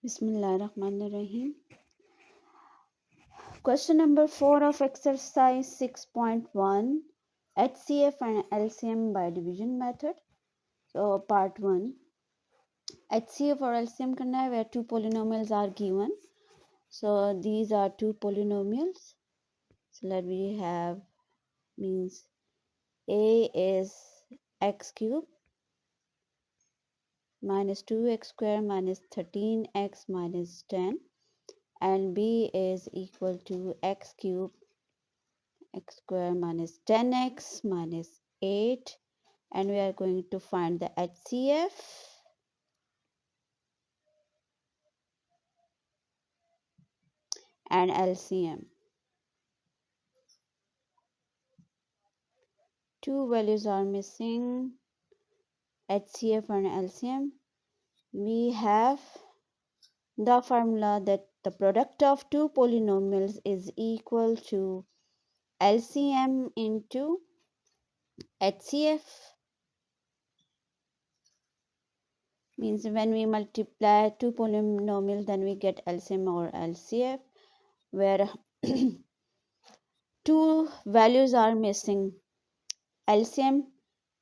Bismillahirrahmanirrahim. Question number 4 of exercise 6.1, HCF and LCM by division method. So part 1, HCF or LCM करना है where two polynomials are given. So these are two polynomials. So let we have means A is x cube minus 2x square minus 13x minus 10 and B is equal to x cube x square minus 10x minus 8, and we are going to find the HCF and LCM. Two values are missing, HCF and LCM. We have the formula that the product of two polynomials is equal to LCM into HCF. Means when we multiply two polynomials, then we get LCM or LCF, where two values are missing, LCM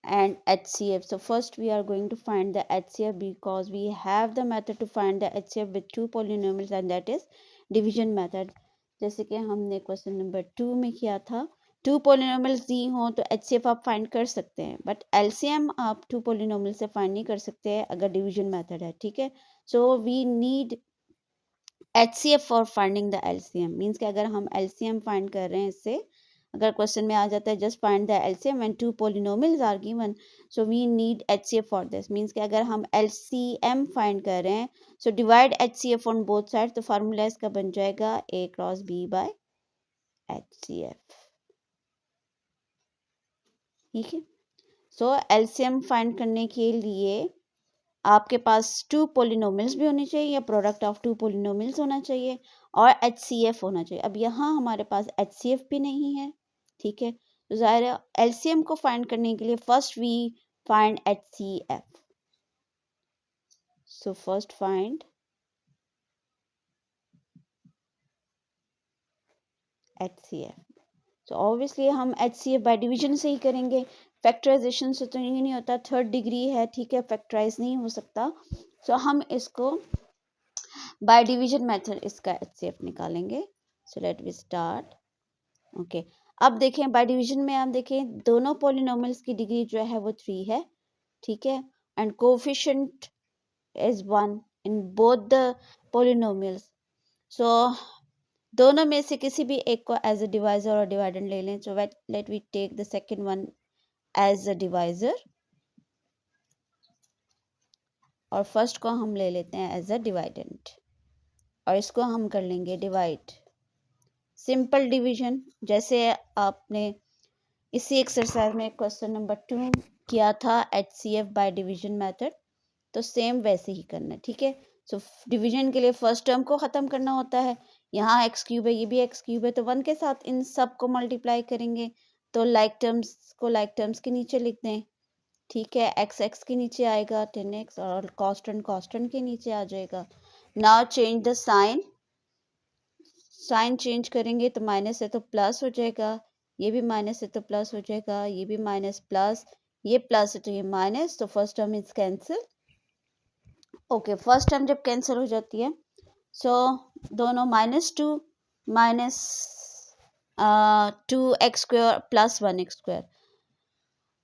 and HCF. So first we are going to find the HCF because we have the method to find the HCF with two polynomials, and that is division method. जैसे कि हमने question number 2 में किया था, to polynomials दी हो तो HCF आप find कर सकते हैं, बट LCM आप टू पोलिनोमियल से फाइंड नहीं कर सकते हैं अगर डिवीजन मेथड है. ठीक है, so we need HCF for finding the LCM. Means कि अगर हम LCM फाइंड कर रहे हैं इससे, अगर क्वेश्चन में आ जाता है just find the LCM when two polynomials are given, so we need HCF for this. Means कि अगर हम LCM फाइंड कर रहे हैं, so divide HCF on both side, तो फार्मूला इसका बन जाएगा A cross B by HCF. ठीक है, सो LCM फाइंड करने के लिए आपके पास टू पोलिनोमियल्स भी होने चाहिए या प्रोडक्ट ऑफ टू पोलिनोमियल्स होना चाहिए और HCF होना चाहिए. अब यहाँ हमारे पास HCF भी नहीं है. ठीक है, तो ज़ाहिर है LCM को फाइंड करने के लिए first we find HCF. So first find HCF. So obviously हम HCF बाय डिवीजन से ही करेंगे, फैक्टराइजेशन से तो ये नहीं होता, थर्ड डिग्री है. ठीक है, फैक्टराइज नहीं हो सकता. सो हम इसको बाय डिवीजन मेथड इसका HCF निकालेंगे. So let we start. Okay, अब देखें बाय डिवीजन में आप देखें दोनों पॉलिनोमियल्स की डिग्री जो है वो 3 है. ठीक है, and coefficient is 1 in both the polynomials. So दोनों में से किसी भी एक को एज अ डिवाइजर और डिवाइडेंड ले लें. So let we take the second one as a divisor और फर्स्ट को हम ले लेते हैं एज अ डिवाइडेंड, और इसको हम कर लेंगे डिवाइड. सिंपल डिवीजन जैसे आपने इसी एक्सरसाइज में क्वेश्चन नंबर 2 किया था HCF बाय डिवीजन मेथड, तो सेम वैसे ही करना है. ठीक है, सो डिवीजन के लिए फर्स्ट टर्म को ख़त्म करना होता है. यहाँ एक्स क्यूब है, ये भी एक्स क्यूब है, तो 1 के साथ इन सब को मल्टीप्लाई करेंगे तो लाइक टर्म्स को लाइक टर्म्स के नीचे लिख दें. ठीक है, एक्स एक्स के नीचे आएगा 10x और कॉन्स्टेंट के नीचे आ जाएगा. Now change the sign. Sign change करेंगे तो माइनस है तो प्लस हो जाएगा, ये भी माइनस है तो प्लस हो जाएगा, ये भी माइनस प्लस, ये प्लस है तो ये माइनस. तो first term is cancel. Okay, first term जब कैंसिल हो जाती है, सो दोनों -2 minus 2x square plus 1x square,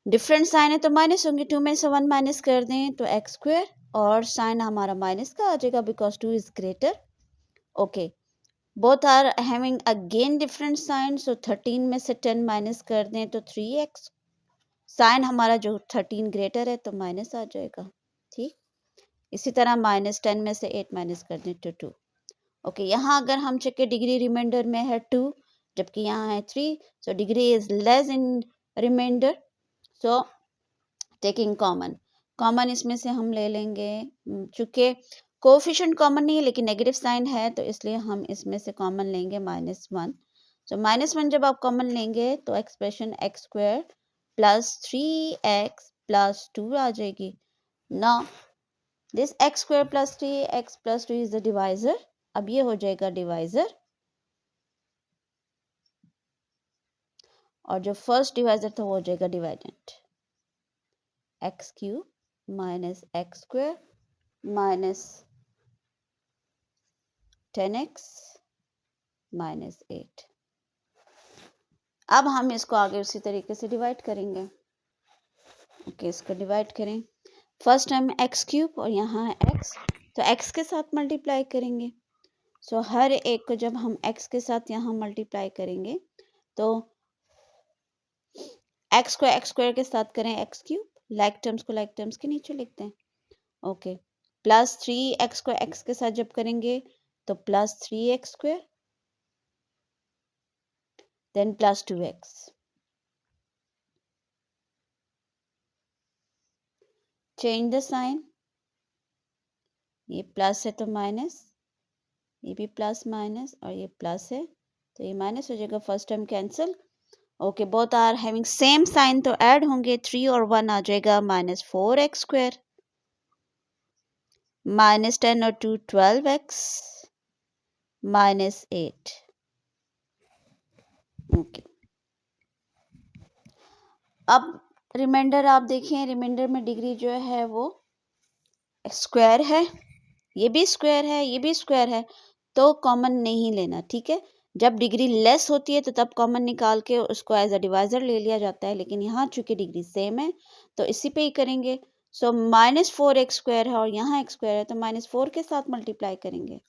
different sign है तो माइनस होंगे. 2 में से 1 माइनस कर दें तो x स्क्वायर, और साइन हमारा माइनस का आ जाएगा because 2 is greater. Okay, both are having again different signs, so 13 में से 10 माइनस कर दें तो 3x. साइन हमारा जो 13 ग्रेटर है तो माइनस आ जाएगा. ठीक, इसी तरह -10 में से 8 माइनस कर दें तो 2. ओके, यहाँ अगर हम चेक के डिग्री रिमाइंडर में है 2 जबकि यहाँ है 3, so degree is less in remainder. So taking common इसमें से हम ले लेंगे, चूँकि कोएफिशिएंट कॉमन नहीं है लेकिन नेगेटिव साइन है तो इसलिए हम इसमें से कॉमन लेंगे -1. तो -1 जब आप कॉमन लेंगे तो expression x square plus 3x plus 2 आ जाएगी. Now this x square plus 3 x plus 2 is the divisor. अब ये हो जाएगा डिवाइजर, और जो फर्स्ट डिवाइजर था वो हो जाएगा डिवाइडेंट। X cube minus x square minus 10x minus 8। अब हम इसको आगे उसी तरीके से डिवाइड करेंगे। ओके, इसको डिवाइड करें। फर्स्ट टाइम एक्स क्यूब और यहाँ है एक्स, तो एक्स के साथ मल्टीप्लाई करेंगे। सो हर एक को जब हम एक्स के साथ यहाँ मल्टीप्लाई करेंगे तो एक्स स्क्वायर के साथ करें एक्स क्यूब, लाइक टर्म्स को लाइक टर्म्स के नीचे लिखते हैं। ओके, प्लस 3x को x के साथ जब करेंगे तो plus 3x square, then plus 2x। Change the sign, ये प्लस है तो माइनस, ये भी प्लस माइनस, और ये प्लस है तो ये माइनस हो जाएगा। First time cancel. Okay, both are having same sign तो ऐड होंगे, 3 और 1 आ जाएगा माइनस 4x स्क्वायर, माइनस 10 और 2 12x माइनस 8। ओके, अब रिमाइंडर आप देखें, रिमाइंडर में डिग्री जो है वो स्क्वायर है, ये भी स्क्वायर है, ये भी स्क्वायर है, तो कॉमन नहीं लेना, ठीक है। जब डिग्री लेस होती है तो तब कॉमन निकाल के उसको एज अ डिवाइजर ले लिया जाता है, लेकिन यहाँ चूंकि डिग्री सेम है तो इसी पे ही करेंगे। सो माइनस 4x स्क्वायर है और यहाँ x स्क्वायर है तो माइनस 4 के साथ मल्टीप्लाई करेंगे।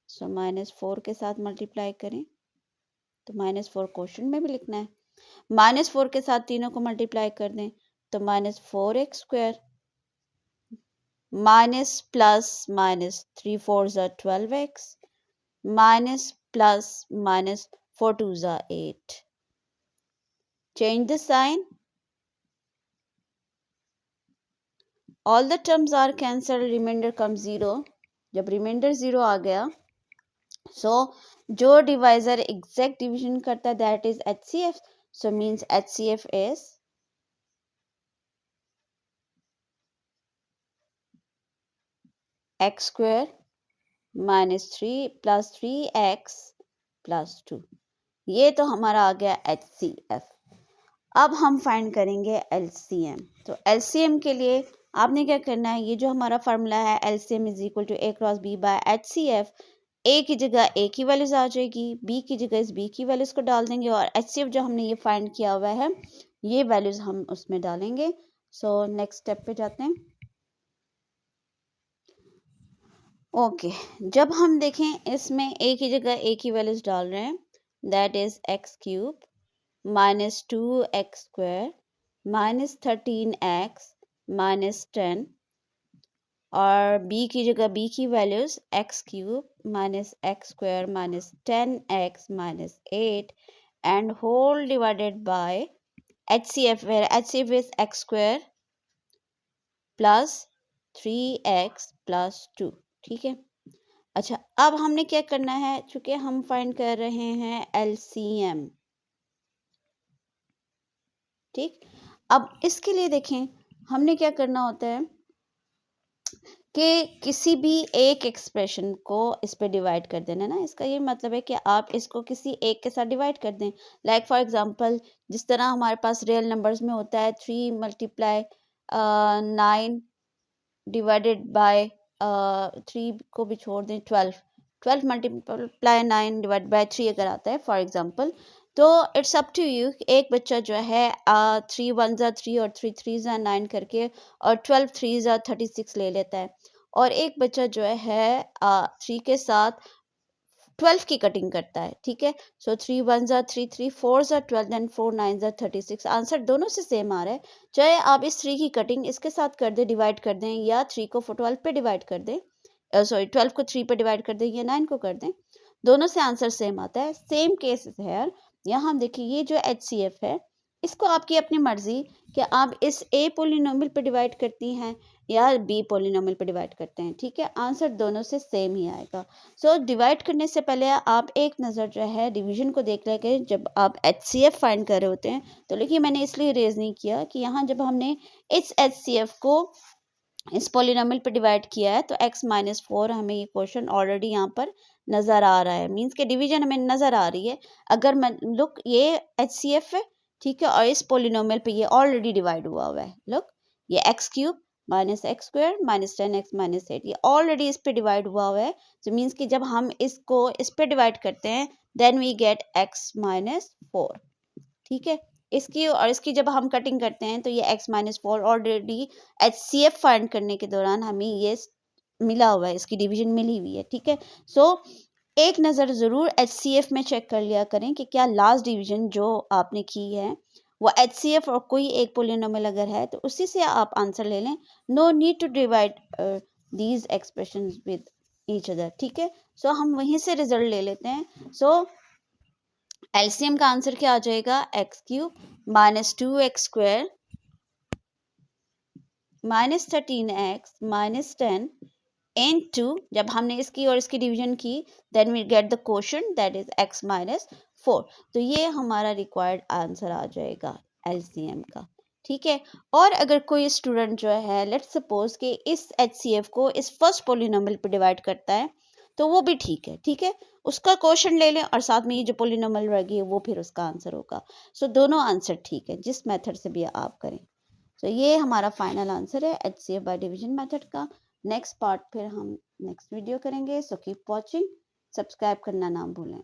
सो माइनस 4 के साथ मल्टीप्लाई करें तो माइनस 4 क्वेश्चन में भी लिखना है। माइनस 4 के साथ तीनों को मल्टीप्लाई कर दें तो minus 4x square minus plus minus 3 4 ज़ा 12x minus plus minus 4 2 are 8. Change the sign. All the terms are cancelled. Remainder comes 0. जब remainder 0 आ गया, so जो divisor exact division करता है that is HCF. So means HCF is x square minus 3 plus 3x plus 2. ये तो हमारा आ गया HCF। अब हम फाइंड करेंगे LCM। तो LCM के लिए आपने क्या करना है, ये जो हमारा फार्मूला है LCM is equal to A cross B by HCF, A की जगह A की वैल्यूज आ जाएगी, B की जगह इस B की वैल्यूज को डाल देंगे, और HCF जो हमने ये फाइंड किया हुआ है ये वैल्यूज हम उसमें डालेंगे। सो नेक्स्ट स्टेप पे जाते हैं। ओके, जब हम देखें इसमें A की जगह A की वैल्यूज डाल रहे हैं, that is x cube minus 2x square minus 13x minus 10, और b की जगह b की values x cube minus x square minus 10x minus 8 and whole divided by HCF, where HCF is x square plus 3x plus 2। ठीक है, अच्छा अब हमने क्या करना है, चूंकि हम फाइंड कर रहे हैं LCM, ठीक। अब इसके लिए देखें हमने क्या करना होता है कि किसी भी एक एक्सप्रेशन को इस पे डिवाइड कर देना ना, इसका ये मतलब है कि आप इसको किसी एक के साथ डिवाइड कर दें। लाइक फॉर एग्जांपल, जिस तरह हमारे पास रियल नंबर्स में होता है 3 मल्टीप्लाई 9 डिवाइडेड बाय 3 को भी छोड़ दें 12 मल्टीप्लाई 9 डिवाइड बाय 3 अगर आता है फॉर एग्जांपल, तो इट्स अप टू यू। एक बच्चा जो है 3 1 ज़ा 3 और 3 3 ज़ा 9 करके और 12 3 ज़ा 36 ले लेता है, और एक बच्चा जो है 3 के साथ 12 की कटिंग करता है, ठीक है। सो 3 1 ज़ा 3 3 4 ज़ा 12 देन 4 9 ज़ा 36। आंसर दोनों से सेम आ रहा है, चाहे आप इस 3 की कटिंग इसके साथ कर दें, डिवाइड कर दें, या 3 को 12 पे डिवाइड कर दें, सॉरी 12 को 3 पे डिवाइड कर दें या 9 को कर दें, दोनों से आंसर सेम आता है। सेम केस है यार, यहाँ हम देखिए ये जो HCF है इसको आपकी अपनी मर्जी कि आप इस A पोलिनोमियल पे डिवाइड करती हैं या B पोलिनोमियल पे डिवाइड करते हैं, ठीक है। आंसर दोनों से सेम ही आएगा। सो डिवाइड करने से पहले आप एक नज़र जो है डिवीजन को देख लेंगे जब आप HCF फाइंड कर रहे होते हैं। तो लेकिन मैंने इसलिए रेज नहीं किया कि यहाँ जब हमने इस HCF को इस पोलिनोमियल पे डिवाइड किया है तो x माइनस 4 हमें ये क्वेश्चन ऑलरेडी यहाँ पर नज़र आ रहा है, मीन्स के डिवीजन हमें नज़र आ रही है। अगर मैं लुक ये HCF है, ठीक है, और इस पोलिनोमियल पे ये ऑलरेडी डिवाइड हुआ हुआ है। लुक ये x cube minus x square minus 10x minus 8 ये ऑलरेडी इस पे डिवाइड हुआ हुआ है। तो मीन्स कि जब हम इसको इस पे डिवाइड करते हैं then we get x minus 4, ठीक है। इसकी और इसकी जब हम कटिंग करते हैं तो ये x minus 4 already HCF find करने के दौरान हमें ये मिला हुआ है, इसकी डिवीजन मिली हुई है, ठीक है। सो एक नज़र ज़रूर HCF में चेक कर लिया करें कि क्या लास्ट डिवीजन जो आपने की है वो HCF और कोई एक पोलिनोमियल अगर है तो उसी से आप आंसर ले लें। No need to divide these expressions with each other, ठीक है। सो हम वहीं से रिजल्ट ले लेते हैं। सो एलसीएम का आंसर क्या आ जाएगा, x cube minus 2x square minus 13x minus 10 into, जब हमने इसकी और इसकी डिवीजन की then we get the quotient that is x minus 4। तो ये हमारा रिक्वायर्ड आंसर आ जाएगा एलसीएम का, ठीक है। और अगर कोई स्टूडेंट जो है लेट्स सपोज कि इस HCF को इस फर्स्ट पोलिनोमियल पे डिवाइड करता है तो वो भी ठीक है, ठीक है, उसका क्वेश्चन ले लें और साथ में ये जो पोलिनोमियल रहेगी वो फिर उसका आंसर होगा। सो दोनों आंसर ठीक है जिस मेथड से भी आप करें। तो ये हमारा फाइनल आंसर है HCF बाय डिवीजन मेथड का। नेक्स्ट पार्ट फिर हम नेक्स्ट वीडियो करेंगे। सो कीप वॉचिंग, सब्सक्राइब करना ना भूलें।